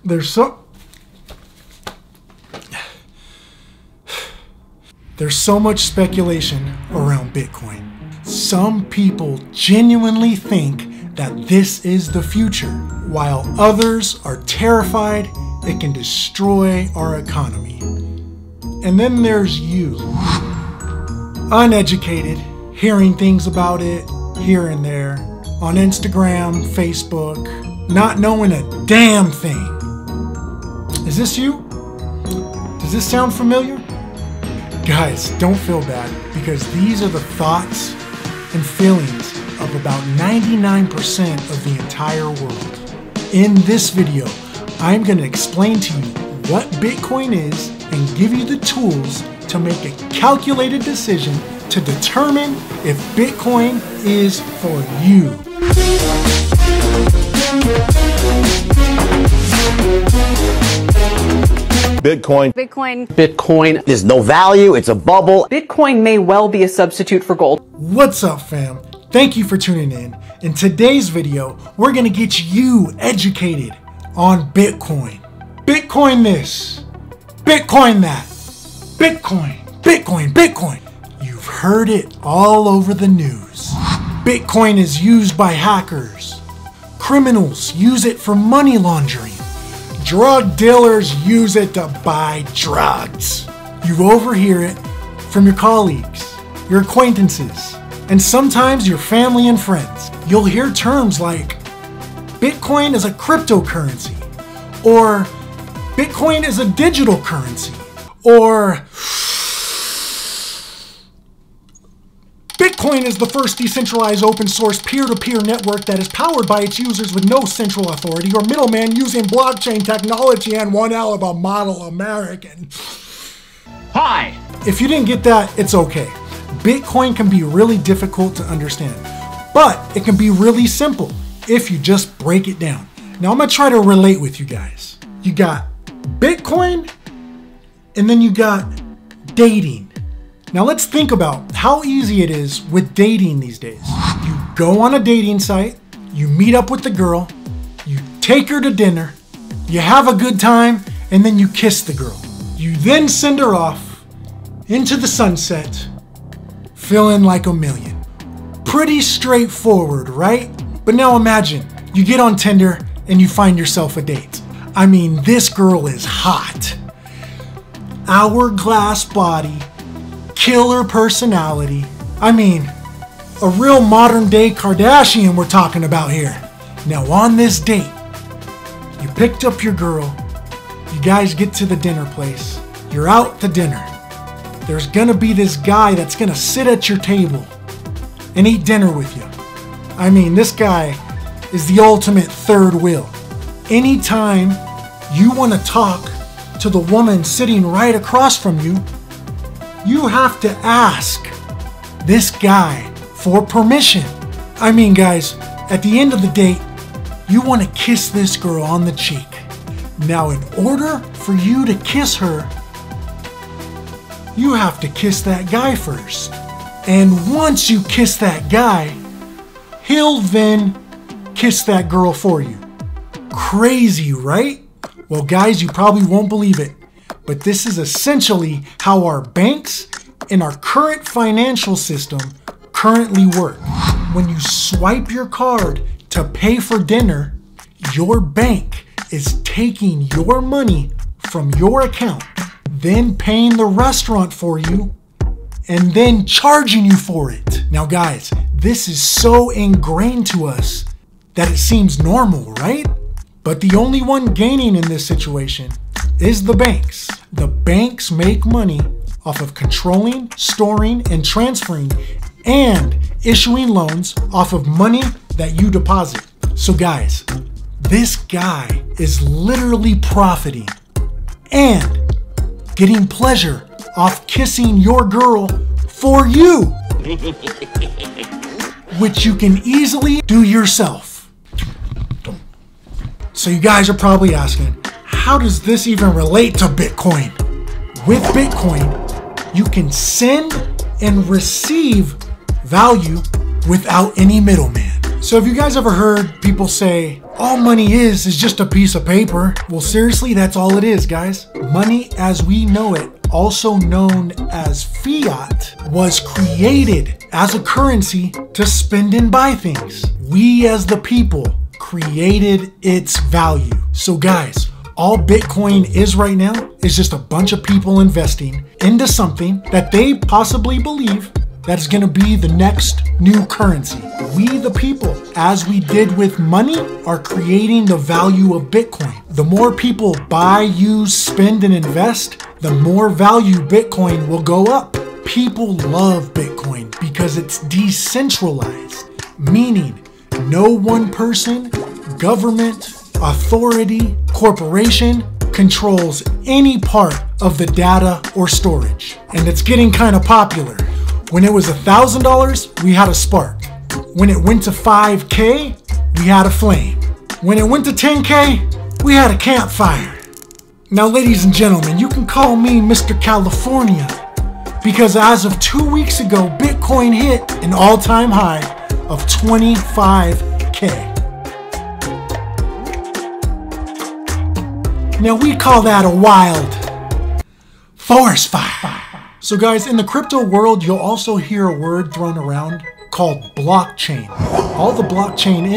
There's so much speculation around Bitcoin. Some people genuinely think that this is the future, while others are terrified it can destroy our economy. And then there's you, uneducated, hearing things about it here and there, on Instagram, Facebook, not knowing a damn thing. Is this you? Does this sound familiar? Guys, don't feel bad, because these are the thoughts and feelings of about 99% of the entire world. In this video, I'm going to explain to you what Bitcoin is and give you the tools to make a calculated decision to determine if Bitcoin is for you. Bitcoin. There's no value, it's a bubble. Bitcoin may well be a substitute for gold. What's up, fam? Thank you for tuning in. In today's video, we're gonna get you educated on Bitcoin. Bitcoin this, Bitcoin that, Bitcoin, Bitcoin, Bitcoin. You've heard it all over the news. Bitcoin is used by hackers. Criminals use it for money laundering. Drug dealers use it to buy drugs. You overhear it from your colleagues, your acquaintances, and sometimes your family and friends. You'll hear terms like Bitcoin is a cryptocurrency, or Bitcoin is a digital currency, or Bitcoin is the first decentralized open source peer-to-peer network that is powered by its users with no central authority or middleman using blockchain technology and one hell of a model American. Hi! If you didn't get that, it's okay. Bitcoin can be really difficult to understand, but it can be really simple if you just break it down. Now I'm gonna try to relate with you guys. You got Bitcoin, and then you got dating. Now let's think about how easy it is with dating these days. You go on a dating site, you meet up with the girl, you take her to dinner, you have a good time, and then you kiss the girl. You then send her off into the sunset, feeling like a million. Pretty straightforward, right? But now imagine, you get on Tinder and you find yourself a date. I mean, this girl is hot. Hourglass body, killer personality. I mean, a real modern day Kardashian we're talking about here. Now on this date, you picked up your girl, you guys get to the dinner place, you're out to dinner. There's gonna be this guy that's gonna sit at your table and eat dinner with you. I mean, this guy is the ultimate third wheel. Anytime you wanna talk to the woman sitting right across from you, you have to ask this guy for permission. I mean, guys, at the end of the date, you want to kiss this girl on the cheek. Now, in order for you to kiss her, you have to kiss that guy first. And once you kiss that guy, he'll then kiss that girl for you. Crazy, right? Well, guys, you probably won't believe it, but this is essentially how our banks and our current financial system currently work. When you swipe your card to pay for dinner, your bank is taking your money from your account, then paying the restaurant for you, and then charging you for it. Now guys, this is so ingrained to us that it seems normal, right? But the only one gaining in this situation is the banks. The banks make money off of controlling, storing, and transferring, and issuing loans off of money that you deposit. So guys, this guy is literally profiting and getting pleasure off kissing your girl for you, which you can easily do yourself. So you guys are probably asking, how does this even relate to Bitcoin? With Bitcoin, you can send and receive value without any middleman. So have you guys ever heard people say, All money is just a piece of paper. Well, seriously, that's all it is, guys. Money as we know it, also known as fiat, was created as a currency to spend and buy things. We as the people created its value. So guys, all Bitcoin is right now is just a bunch of people investing into something that they possibly believe that's gonna be the next new currency. We the people, as we did with money, are creating the value of Bitcoin. The more people buy, use, spend, and invest, the more value Bitcoin will go up. People love Bitcoin because it's decentralized, meaning no one person, government, authority, corporation controls any part of the data or storage. And it's getting kind of popular. When it was $1,000, we had a spark. When it went to 5K, we had a flame. When it went to 10K, we had a campfire. Now, ladies and gentlemen, you can call me Mr. California because as of 2 weeks ago, Bitcoin hit an all-time high of 25K. Now, we call that a wild forest fire. So guys, in the crypto world, you'll also hear a word thrown around called blockchain. All the blockchain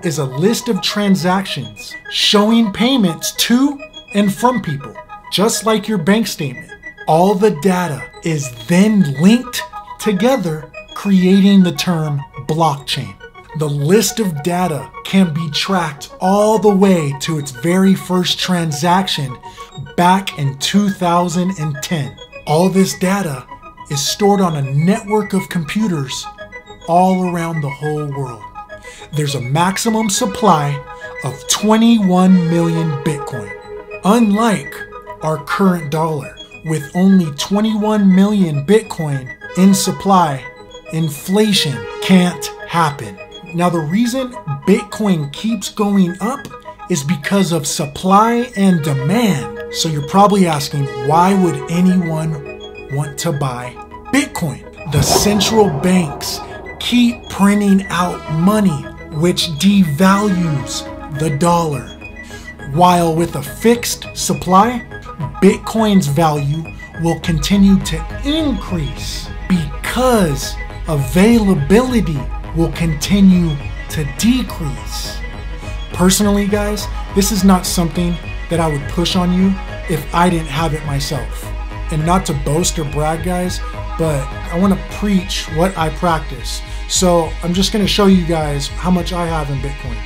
is a list of transactions showing payments to and from people, just like your bank statement. All the data is then linked together, creating the term blockchain. The list of data can be tracked all the way to its very first transaction back in 2010. All this data is stored on a network of computers all around the whole world. There's a maximum supply of 21 million Bitcoin. Unlike our current dollar, with only 21 million Bitcoin in supply, inflation can't happen. Now, the reason Bitcoin keeps going up is because of supply and demand. So you're probably asking, why would anyone want to buy Bitcoin? The central banks keep printing out money, which devalues the dollar. While with a fixed supply, Bitcoin's value will continue to increase because availability will continue to decrease. Personally, guys, this is not something that I would push on you if I didn't have it myself. And not to boast or brag, guys, but I want to preach what I practice. So I'm just going to show you guys how much I have in Bitcoin.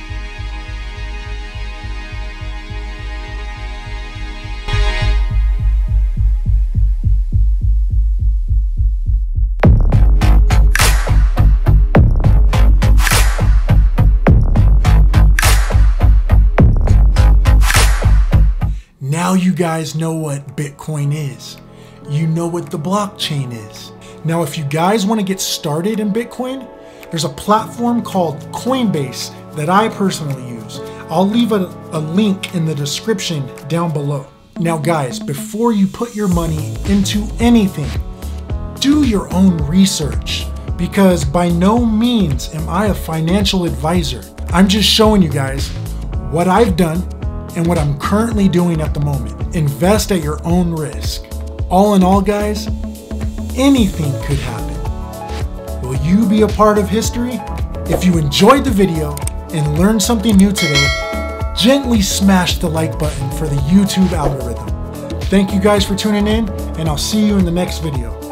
Now you guys know what Bitcoin is. You know what the blockchain is. Now, if you guys want to get started in Bitcoin, there's a platform called Coinbase that I personally use. I'll leave a link in the description down below. Now guys, before you put your money into anything, do your own research, because by no means am I a financial advisor. I'm just showing you guys what I've done and what I'm currently doing at the moment. Invest at your own risk. All in all, guys, anything could happen. Will you be a part of history? If you enjoyed the video and learned something new today, gently smash the like button for the YouTube algorithm. Thank you guys for tuning in, and I'll see you in the next video.